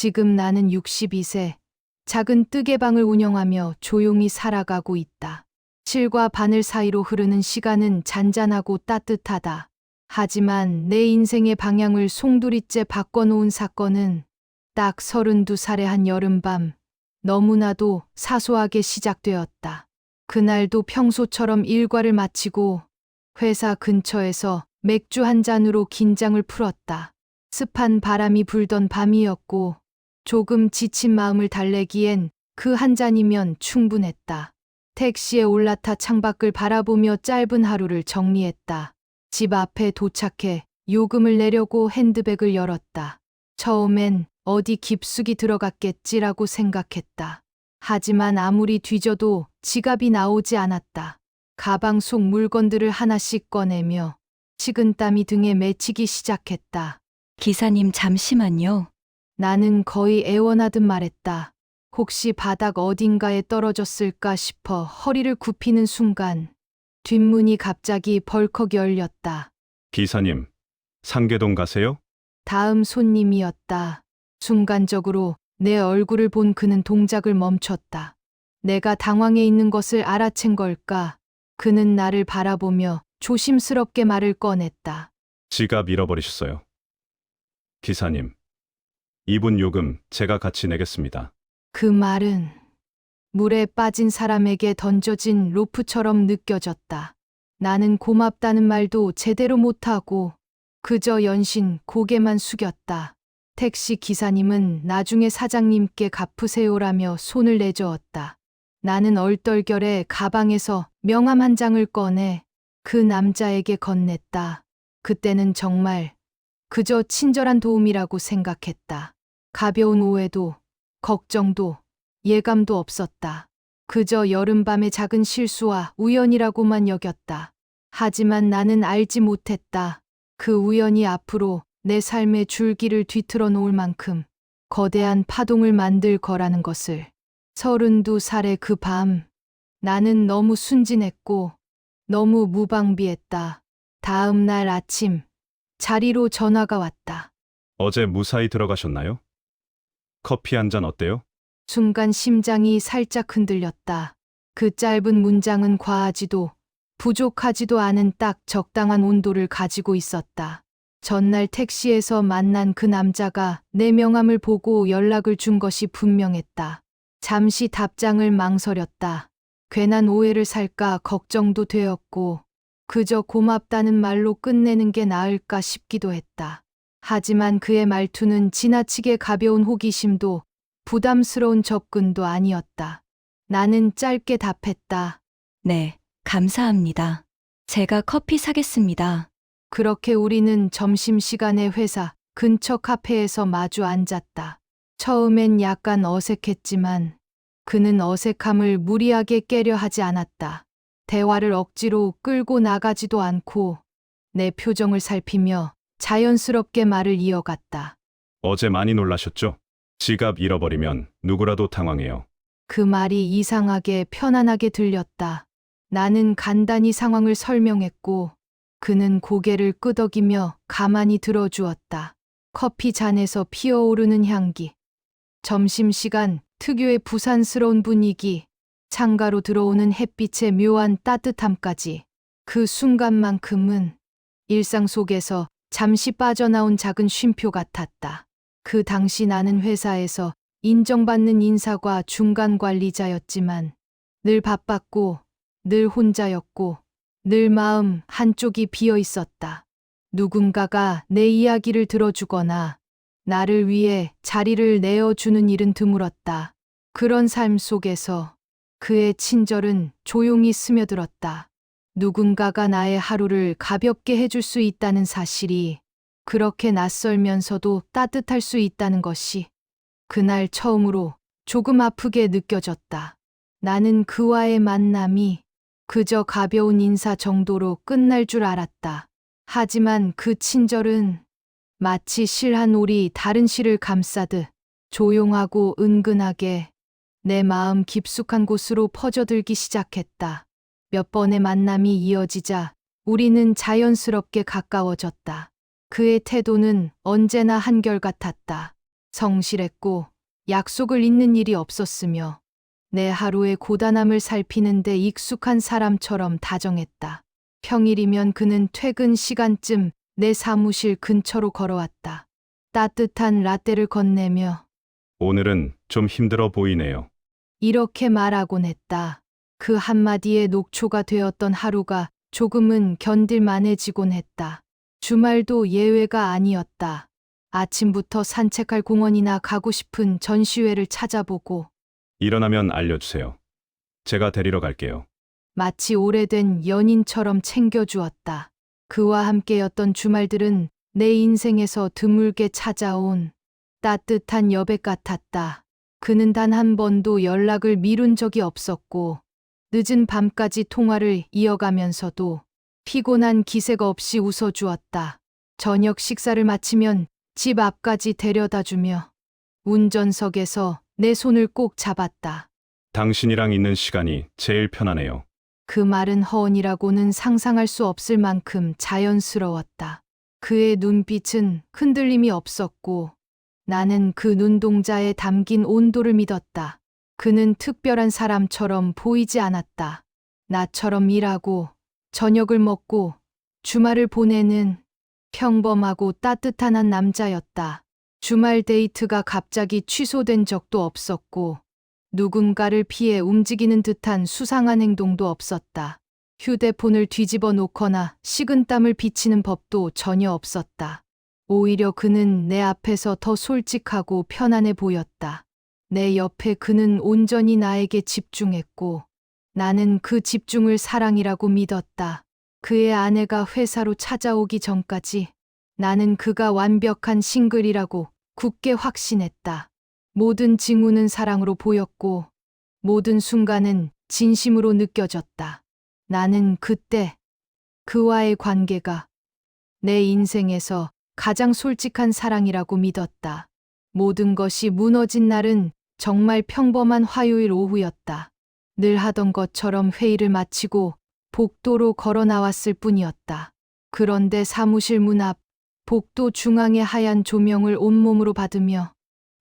지금 나는 62세, 작은 뜨개방을 운영하며 조용히 살아가고 있다. 실과 바늘 사이로 흐르는 시간은 잔잔하고 따뜻하다. 하지만 내 인생의 방향을 송두리째 바꿔놓은 사건은 딱 32살의 한 여름밤, 너무나도 사소하게 시작되었다. 그날도 평소처럼 일과를 마치고 회사 근처에서 맥주 한 잔으로 긴장을 풀었다. 습한 바람이 불던 밤이었고 조금 지친 마음을 달래기엔 그 한 잔이면 충분했다. 택시에 올라타 창밖을 바라보며 짧은 하루를 정리했다. 집 앞에 도착해 요금을 내려고 핸드백을 열었다. 처음엔 어디 깊숙이 들어갔겠지라고 생각했다. 하지만 아무리 뒤져도 지갑이 나오지 않았다. 가방 속 물건들을 하나씩 꺼내며 식은땀이 등에 맺히기 시작했다. 기사님 잠시만요. 나는 거의 애원하듯 말했다. 혹시 바닥 어딘가에 떨어졌을까 싶어 허리를 굽히는 순간 뒷문이 갑자기 벌컥 열렸다. 기사님, 상계동 가세요? 다음 손님이었다. 순간적으로 내 얼굴을 본 그는 동작을 멈췄다. 내가 당황해 있는 것을 알아챈 걸까? 그는 나를 바라보며 조심스럽게 말을 꺼냈다. 지갑 잃어버리셨어요. 기사님, 이분 요금 제가 같이 내겠습니다. 그 말은 물에 빠진 사람에게 던져진 로프처럼 느껴졌다. 나는 고맙다는 말도 제대로 못하고 그저 연신 고개만 숙였다. 택시 기사님은 나중에 사장님께 갚으세요라며 손을 내저었다. 나는 얼떨결에 가방에서 명함 한 장을 꺼내 그 남자에게 건넸다. 그때는 정말 그저 친절한 도움이라고 생각했다. 가벼운 오해도, 걱정도, 예감도 없었다. 그저 여름밤의 작은 실수와 우연이라고만 여겼다. 하지만 나는 알지 못했다. 그 우연이 앞으로 내 삶의 줄기를 뒤틀어 놓을 만큼 거대한 파동을 만들 거라는 것을. 32살의 그 밤, 나는 너무 순진했고 너무 무방비했다. 다음 날 아침, 자리로 전화가 왔다. 어제 무사히 들어가셨나요? 커피 한 잔 어때요? 순간 심장이 살짝 흔들렸다. 그 짧은 문장은 과하지도 부족하지도 않은 딱 적당한 온도를 가지고 있었다. 전날 택시에서 만난 그 남자가 내 명함을 보고 연락을 준 것이 분명했다. 잠시 답장을 망설였다. 괜한 오해를 살까 걱정도 되었고 그저 고맙다는 말로 끝내는 게 나을까 싶기도 했다. 하지만 그의 말투는 지나치게 가벼운 호기심도 부담스러운 접근도 아니었다. 나는 짧게 답했다. 네, 감사합니다. 제가 커피 사겠습니다. 그렇게 우리는 점심시간에 회사 근처 카페에서 마주 앉았다. 처음엔 약간 어색했지만 그는 어색함을 무리하게 깨려 하지 않았다. 대화를 억지로 끌고 나가지도 않고 내 표정을 살피며 자연스럽게 말을 이어갔다. 어제 많이 놀라셨죠? 지갑 잃어버리면 누구라도 당황해요. 그 말이 이상하게 편안하게 들렸다. 나는 간단히 상황을 설명했고 그는 고개를 끄덕이며 가만히 들어주었다. 커피 잔에서 피어오르는 향기. 점심시간 특유의 부산스러운 분위기. 창가로 들어오는 햇빛의 묘한 따뜻함까지. 그 순간만큼은 일상 속에서 잠시 빠져나온 작은 쉼표 같았다. 그 당시 나는 회사에서 인정받는 인사과 중간 관리자였지만 늘 바빴고 늘 혼자였고 늘 마음 한쪽이 비어 있었다. 누군가가 내 이야기를 들어주거나 나를 위해 자리를 내어주는 일은 드물었다. 그런 삶 속에서 그의 친절은 조용히 스며들었다. 누군가가 나의 하루를 가볍게 해줄 수 있다는 사실이 그렇게 낯설면서도 따뜻할 수 있다는 것이 그날 처음으로 조금 아프게 느껴졌다. 나는 그와의 만남이 그저 가벼운 인사 정도로 끝날 줄 알았다. 하지만 그 친절은 마치 실 한 올이 다른 실을 감싸듯 조용하고 은근하게 내 마음 깊숙한 곳으로 퍼져들기 시작했다. 몇 번의 만남이 이어지자 우리는 자연스럽게 가까워졌다. 그의 태도는 언제나 한결같았다. 성실했고 약속을 잇는 일이 없었으며 내 하루의 고단함을 살피는데 익숙한 사람처럼 다정했다. 평일이면 그는 퇴근 시간쯤 내 사무실 근처로 걸어왔다. 따뜻한 라떼를 건네며 오늘은 좀 힘들어 보이네요. 이렇게 말하곤 했다. 그 한마디에 녹초가 되었던 하루가 조금은 견딜만해지곤 했다. 주말도 예외가 아니었다. 아침부터 산책할 공원이나 가고 싶은 전시회를 찾아보고 일어나면 알려주세요. 제가 데리러 갈게요. 마치 오래된 연인처럼 챙겨주었다. 그와 함께였던 주말들은 내 인생에서 드물게 찾아온 따뜻한 여백 같았다. 그는 단 한 번도 연락을 미룬 적이 없었고 늦은 밤까지 통화를 이어가면서도 피곤한 기색 없이 웃어주었다. 저녁 식사를 마치면 집 앞까지 데려다주며 운전석에서 내 손을 꼭 잡았다. 당신이랑 있는 시간이 제일 편하네요. 그 말은 허언이라고는 상상할 수 없을 만큼 자연스러웠다. 그의 눈빛은 흔들림이 없었고 나는 그 눈동자에 담긴 온도를 믿었다. 그는 특별한 사람처럼 보이지 않았다. 나처럼 일하고 저녁을 먹고 주말을 보내는 평범하고 따뜻한 한 남자였다. 주말 데이트가 갑자기 취소된 적도 없었고 누군가를 피해 움직이는 듯한 수상한 행동도 없었다. 휴대폰을 뒤집어 놓거나 식은땀을 비치는 법도 전혀 없었다. 오히려 그는 내 앞에서 더 솔직하고 편안해 보였다. 내 옆에 그는 온전히 나에게 집중했고 나는 그 집중을 사랑이라고 믿었다. 그의 아내가 회사로 찾아오기 전까지 나는 그가 완벽한 싱글이라고 굳게 확신했다. 모든 징후는 사랑으로 보였고 모든 순간은 진심으로 느껴졌다. 나는 그때 그와의 관계가 내 인생에서 가장 솔직한 사랑이라고 믿었다. 모든 것이 무너진 날은 정말 평범한 화요일 오후였다. 늘 하던 것처럼 회의를 마치고 복도로 걸어 나왔을 뿐이었다. 그런데 사무실 문 앞 복도 중앙의 하얀 조명을 온몸으로 받으며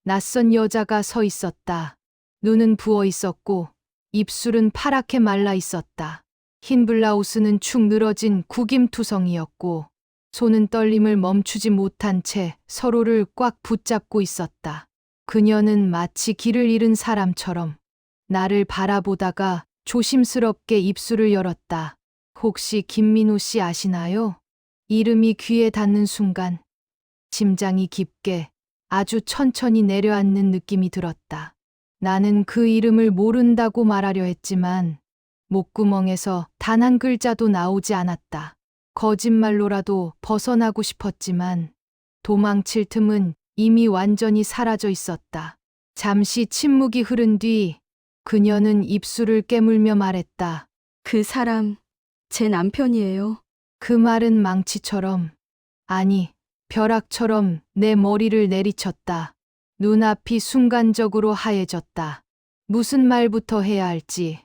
낯선 여자가 서 있었다. 눈은 부어 있었고 입술은 파랗게 말라 있었다. 흰 블라우스는 축 늘어진 구김투성이었고 손은 떨림을 멈추지 못한 채 서로를 꽉 붙잡고 있었다. 그녀는 마치 길을 잃은 사람처럼 나를 바라보다가 조심스럽게 입술을 열었다. 혹시 김민호 씨 아시나요? 이름이 귀에 닿는 순간 심장이 깊게 아주 천천히 내려앉는 느낌이 들었다. 나는 그 이름을 모른다고 말하려 했지만 목구멍에서 단 한 글자도 나오지 않았다. 거짓말로라도 벗어나고 싶었지만 도망칠 틈은 이미 완전히 사라져 있었다. 잠시 침묵이 흐른 뒤 그녀는 입술을 깨물며 말했다. 그 사람, 제 남편이에요. 그 말은 망치처럼, 아니, 벼락처럼 내 머리를 내리쳤다. 눈앞이 순간적으로 하얘졌다. 무슨 말부터 해야 할지,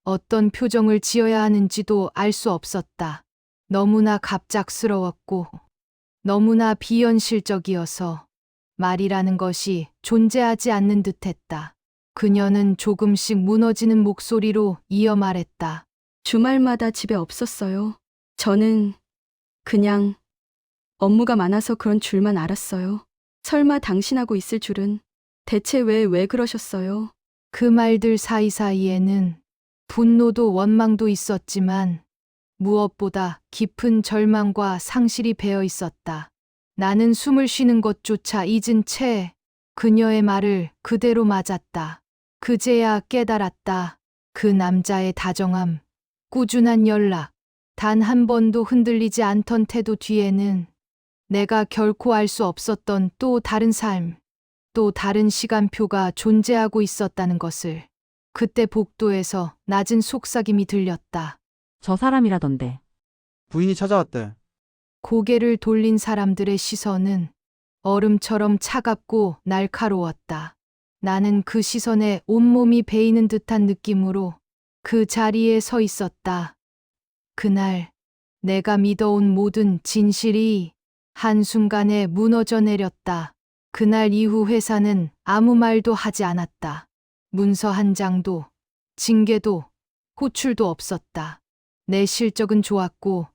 어떤 표정을 지어야 하는지도 알 수 없었다. 너무나 갑작스러웠고, 너무나 비현실적이어서 말이라는 것이 존재하지 않는 듯했다. 그녀는 조금씩 무너지는 목소리로 이어 말했다. 주말마다 집에 없었어요. 저는 그냥 업무가 많아서 그런 줄만 알았어요. 설마 당신하고 있을 줄은. 대체 왜 그러셨어요? 그 말들 사이사이에는 분노도 원망도 있었지만 무엇보다 깊은 절망과 상실이 배어 있었다. 나는 숨을 쉬는 것조차 잊은 채 그녀의 말을 그대로 맞았다. 그제야 깨달았다. 그 남자의 다정함, 꾸준한 연락, 단 한 번도 흔들리지 않던 태도 뒤에는 내가 결코 알 수 없었던 또 다른 삶, 또 다른 시간표가 존재하고 있었다는 것을. 그때 복도에서 낮은 속삭임이 들렸다. 저 사람이라던데. 부인이 찾아왔대. 고개를 돌린 사람들의 시선은 얼음처럼 차갑고 날카로웠다. 나는 그 시선에 온몸이 베이는 듯한 느낌으로 그 자리에 서 있었다. 그날 내가 믿어온 모든 진실이 한순간에 무너져 내렸다. 그날 이후 회사는 아무 말도 하지 않았다. 문서 한 장도, 징계도, 호출도 없었다. 내 실적은 좋았고,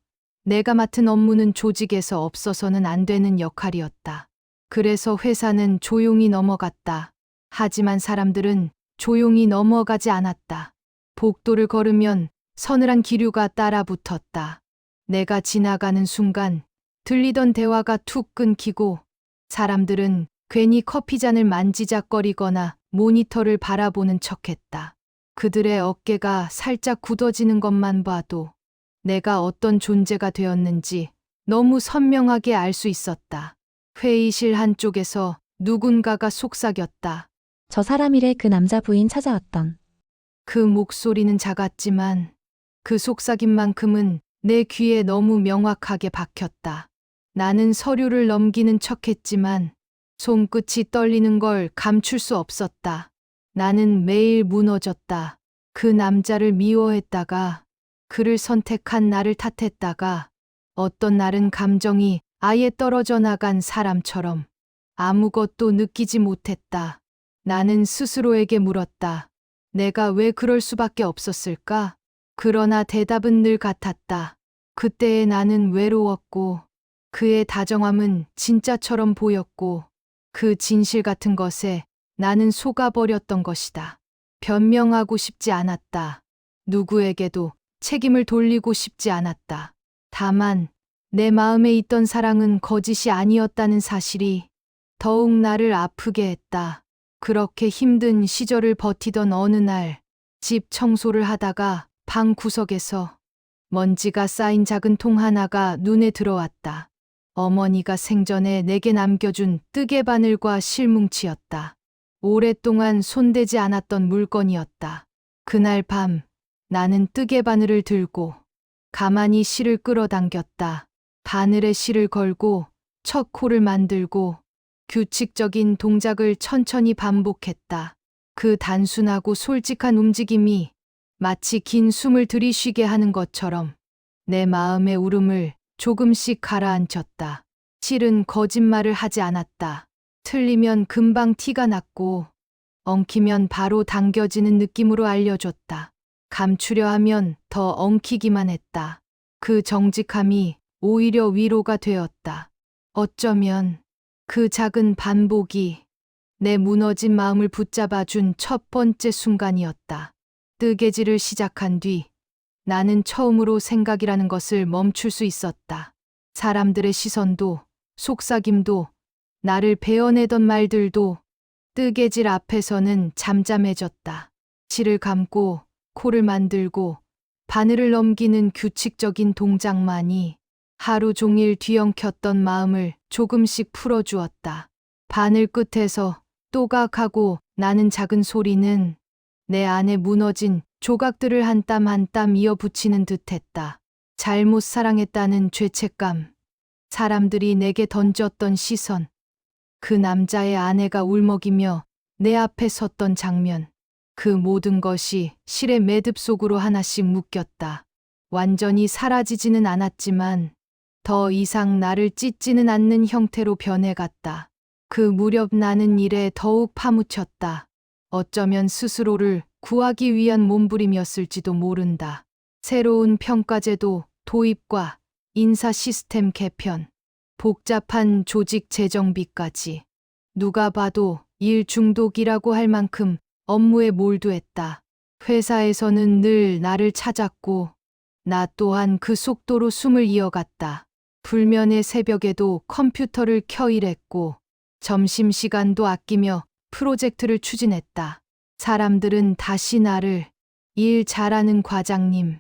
내가 맡은 업무는 조직에서 없어서는 안 되는 역할이었다. 그래서 회사는 조용히 넘어갔다. 하지만 사람들은 조용히 넘어가지 않았다. 복도를 걸으면 서늘한 기류가 따라 붙었다. 내가 지나가는 순간 들리던 대화가 툭 끊기고 사람들은 괜히 커피잔을 만지작거리거나 모니터를 바라보는 척했다. 그들의 어깨가 살짝 굳어지는 것만 봐도 내가 어떤 존재가 되었는지 너무 선명하게 알 수 있었다. 회의실 한쪽에서 누군가가 속삭였다. 저 사람이래 그 남자 부인 찾아왔던. 그 목소리는 작았지만 그 속삭임만큼은 내 귀에 너무 명확하게 박혔다. 나는 서류를 넘기는 척했지만 손끝이 떨리는 걸 감출 수 없었다. 나는 매일 무너졌다. 그 남자를 미워했다가 그를 선택한 나를 탓했다가 어떤 날은 감정이 아예 떨어져 나간 사람처럼 아무것도 느끼지 못했다. 나는 스스로에게 물었다. 내가 왜 그럴 수밖에 없었을까? 그러나 대답은 늘 같았다. 그때의 나는 외로웠고 그의 다정함은 진짜처럼 보였고 그 진실 같은 것에 나는 속아버렸던 것이다. 변명하고 싶지 않았다. 누구에게도 책임을 돌리고 싶지 않았다. 다만 내 마음에 있던 사랑은 거짓이 아니었다는 사실이 더욱 나를 아프게 했다. 그렇게 힘든 시절을 버티던 어느 날 집 청소를 하다가 방 구석에서 먼지가 쌓인 작은 통 하나가 눈에 들어왔다. 어머니가 생전에 내게 남겨준 뜨개 바늘과 실뭉치였다. 오랫동안 손대지 않았던 물건이었다. 그날 밤 나는 뜨개 바늘을 들고 가만히 실을 끌어당겼다. 바늘에 실을 걸고 첫 코를 만들고 규칙적인 동작을 천천히 반복했다. 그 단순하고 솔직한 움직임이 마치 긴 숨을 들이쉬게 하는 것처럼 내 마음의 울음을 조금씩 가라앉혔다. 실은 거짓말을 하지 않았다. 틀리면 금방 티가 났고 엉키면 바로 당겨지는 느낌으로 알려줬다. 감추려 하면 더 엉키기만 했다. 그 정직함이 오히려 위로가 되었다. 어쩌면 그 작은 반복이 내 무너진 마음을 붙잡아준 첫 번째 순간이었다. 뜨개질을 시작한 뒤 나는 처음으로 생각이라는 것을 멈출 수 있었다. 사람들의 시선도, 속삭임도, 나를 베어내던 말들도 뜨개질 앞에서는 잠잠해졌다. 실을 감고 코를 만들고 바늘을 넘기는 규칙적인 동작만이 하루 종일 뒤엉켰던 마음을 조금씩 풀어주었다. 바늘 끝에서 또각하고 나는 작은 소리는 내 안에 무너진 조각들을 한 땀 한 땀 이어붙이는 듯했다. 잘못 사랑했다는 죄책감, 사람들이 내게 던졌던 시선, 그 남자의 아내가 울먹이며 내 앞에 섰던 장면, 그 모든 것이 실의 매듭 속으로 하나씩 묶였다. 완전히 사라지지는 않았지만 더 이상 나를 찢지는 않는 형태로 변해갔다. 그 무렵 나는 일에 더욱 파묻혔다. 어쩌면 스스로를 구하기 위한 몸부림이었을지도 모른다. 새로운 평가제도 도입과 인사 시스템 개편, 복잡한 조직 재정비까지 누가 봐도 일 중독이라고 할 만큼 업무에 몰두했다. 회사에서는 늘 나를 찾았고 나 또한 그 속도로 숨을 이어갔다. 불면의 새벽에도 컴퓨터를 켜 일했고 점심시간도 아끼며 프로젝트를 추진했다. 사람들은 다시 나를 일 잘하는 과장님,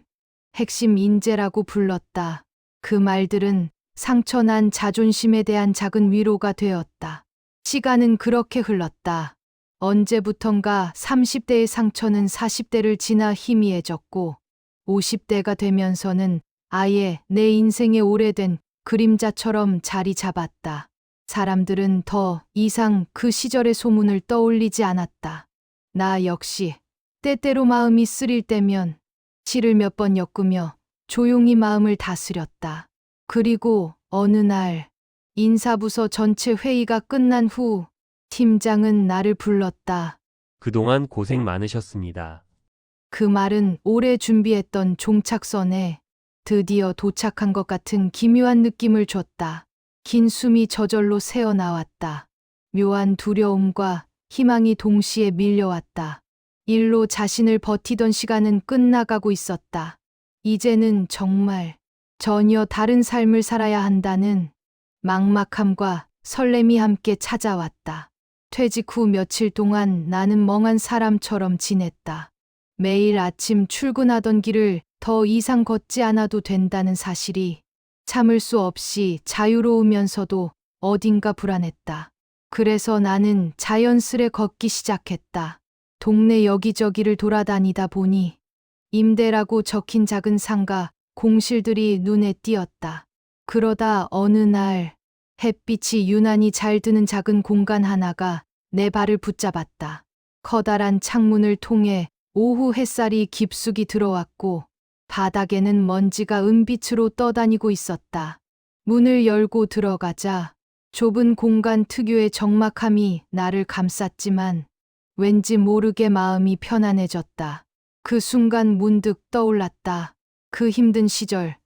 핵심 인재라고 불렀다. 그 말들은 상처난 자존심에 대한 작은 위로가 되었다. 시간은 그렇게 흘렀다. 언제부턴가 30대의 상처는 40대를 지나 희미해졌고 50대가 되면서는 아예 내 인생의 오래된 그림자처럼 자리 잡았다. 사람들은 더 이상 그 시절의 소문을 떠올리지 않았다. 나 역시 때때로 마음이 쓰릴 때면 실을 몇 번 엮으며 조용히 마음을 다스렸다. 그리고 어느 날 인사부서 전체 회의가 끝난 후 팀장은 나를 불렀다. 그동안 고생 많으셨습니다. 그 말은 오래 준비했던 종착선에 드디어 도착한 것 같은 기묘한 느낌을 줬다. 긴 숨이 저절로 새어나왔다. 묘한 두려움과 희망이 동시에 밀려왔다. 일로 자신을 버티던 시간은 끝나가고 있었다. 이제는 정말 전혀 다른 삶을 살아야 한다는 막막함과 설렘이 함께 찾아왔다. 퇴직 후 며칠 동안 나는 멍한 사람처럼 지냈다. 매일 아침 출근하던 길을 더 이상 걷지 않아도 된다는 사실이 참을 수 없이 자유로우면서도 어딘가 불안했다. 그래서 나는 자연스레 걷기 시작했다. 동네 여기저기를 돌아다니다 보니 임대라고 적힌 작은 상가, 공실들이 눈에 띄었다. 그러다 어느 날 햇빛이 유난히 잘 드는 작은 공간 하나가 내 발을 붙잡았다. 커다란 창문을 통해 오후 햇살이 깊숙이 들어왔고 바닥에는 먼지가 은빛으로 떠다니고 있었다. 문을 열고 들어가자 좁은 공간 특유의 적막함이 나를 감쌌지만 왠지 모르게 마음이 편안해졌다. 그 순간 문득 떠올랐다. 그 힘든 시절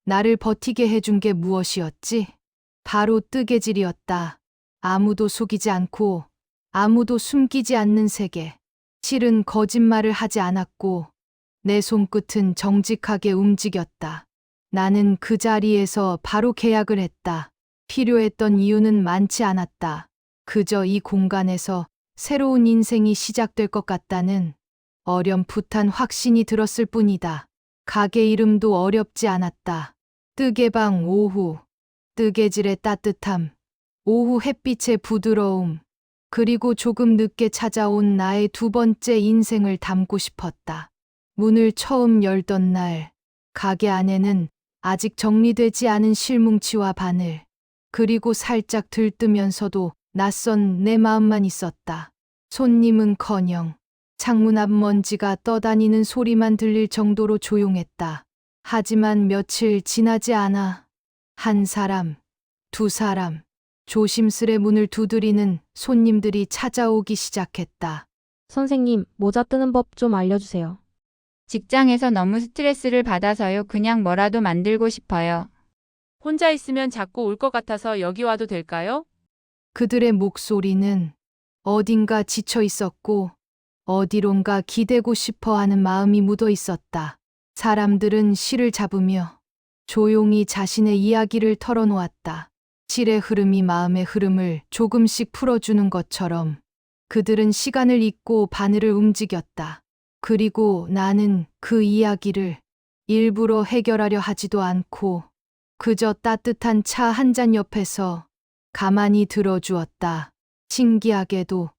나를 버티게 해준 게 무엇이었지? 바로 뜨개질이었다. 아무도 속이지 않고 아무도 숨기지 않는 세계. 실은 거짓말을 하지 않았고 내 손끝은 정직하게 움직였다. 나는 그 자리에서 바로 계약을 했다. 필요했던 이유는 많지 않았다. 그저 이 공간에서 새로운 인생이 시작될 것 같다는 어렴풋한 확신이 들었을 뿐이다. 가게 이름도 어렵지 않았다. 뜨개방 오후. 뜨개질의 따뜻함, 오후 햇빛의 부드러움, 그리고 조금 늦게 찾아온 나의 두 번째 인생을 담고 싶었다. 문을 처음 열던 날, 가게 안에는 아직 정리되지 않은 실뭉치와 바늘, 그리고 살짝 들뜨면서도 낯선 내 마음만 있었다. 손님은커녕 창문 앞 먼지가 떠다니는 소리만 들릴 정도로 조용했다. 하지만 며칠 지나지 않아 한 사람, 두 사람, 조심스레 문을 두드리는 손님들이 찾아오기 시작했다. 선생님, 모자 뜨는 법 좀 알려주세요. 직장에서 너무 스트레스를 받아서요. 그냥 뭐라도 만들고 싶어요. 혼자 있으면 자꾸 울 것 같아서 여기 와도 될까요? 그들의 목소리는 어딘가 지쳐 있었고 어디론가 기대고 싶어 하는 마음이 묻어 있었다. 사람들은 실을 잡으며 조용히 자신의 이야기를 털어놓았다. 실의 흐름이 마음의 흐름을 조금씩 풀어주는 것처럼 그들은 시간을 잊고 바늘을 움직였다. 그리고 나는 그 이야기를 일부러 해결하려 하지도 않고 그저 따뜻한 차 한 잔 옆에서 가만히 들어주었다. 신기하게도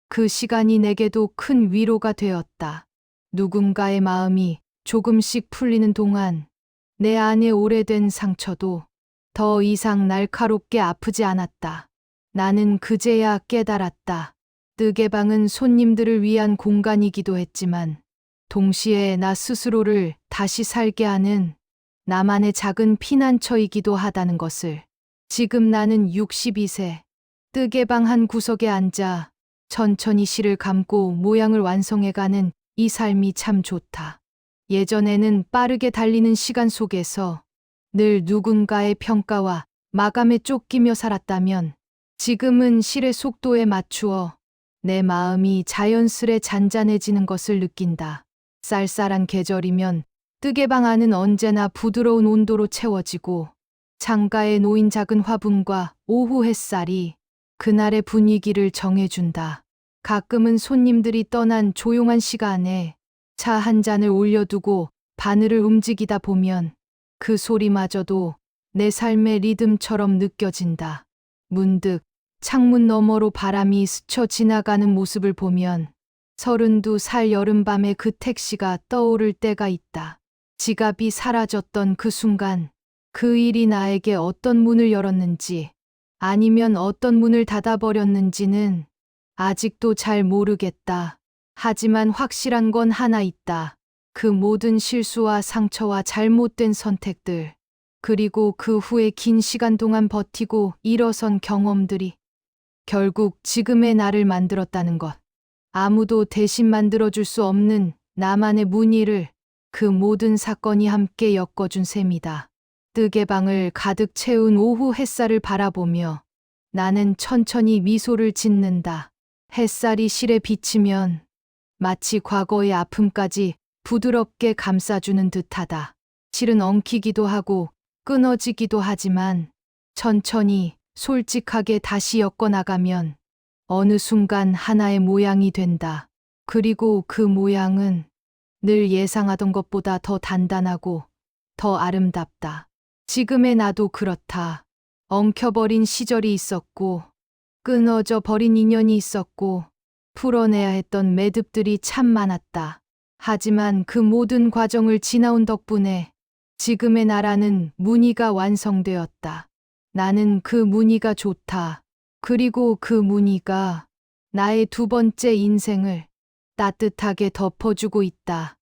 그 시간이 내게도 큰 위로가 되었다. 누군가의 마음이 조금씩 풀리는 동안 내 안의 오래된 상처도 더 이상 날카롭게 아프지 않았다. 나는 그제야 깨달았다. 뜨개방은 손님들을 위한 공간이기도 했지만 동시에 나 스스로를 다시 살게 하는 나만의 작은 피난처이기도 하다는 것을. 지금 나는 62세. 뜨개방 한 구석에 앉아 천천히 실을 감고 모양을 완성해가는 이 삶이 참 좋다. 예전에는 빠르게 달리는 시간 속에서 늘 누군가의 평가와 마감에 쫓기며 살았다면 지금은 실의 속도에 맞추어 내 마음이 자연스레 잔잔해지는 것을 느낀다. 쌀쌀한 계절이면 뜨개방 안은 언제나 부드러운 온도로 채워지고 창가에 놓인 작은 화분과 오후 햇살이 그날의 분위기를 정해준다. 가끔은 손님들이 떠난 조용한 시간에 차 한 잔을 올려두고 바늘을 움직이다 보면 그 소리마저도 내 삶의 리듬처럼 느껴진다. 문득 창문 너머로 바람이 스쳐 지나가는 모습을 보면 32살 여름밤의 그 택시가 떠오를 때가 있다. 지갑이 사라졌던 그 순간 그 일이 나에게 어떤 문을 열었는지 아니면 어떤 문을 닫아버렸는지는 아직도 잘 모르겠다. 하지만 확실한 건 하나 있다. 그 모든 실수와 상처와 잘못된 선택들, 그리고 그 후에 긴 시간 동안 버티고 일어선 경험들이 결국 지금의 나를 만들었다는 것. 아무도 대신 만들어줄 수 없는 나만의 무늬를 그 모든 사건이 함께 엮어준 셈이다. 뜨개방을 가득 채운 오후 햇살을 바라보며 나는 천천히 미소를 짓는다. 햇살이 실에 비치면 마치 과거의 아픔까지 부드럽게 감싸주는 듯하다. 실은 엉키기도 하고 끊어지기도 하지만 천천히 솔직하게 다시 엮어나가면 어느 순간 하나의 모양이 된다. 그리고 그 모양은 늘 예상하던 것보다 더 단단하고 더 아름답다. 지금의 나도 그렇다. 엉켜버린 시절이 있었고, 끊어져 버린 인연이 있었고, 풀어내야 했던 매듭들이 참 많았다. 하지만 그 모든 과정을 지나온 덕분에 지금의 나라는 무늬가 완성되었다. 나는 그 무늬가 좋다. 그리고 그 무늬가 나의 두 번째 인생을 따뜻하게 덮어주고 있다.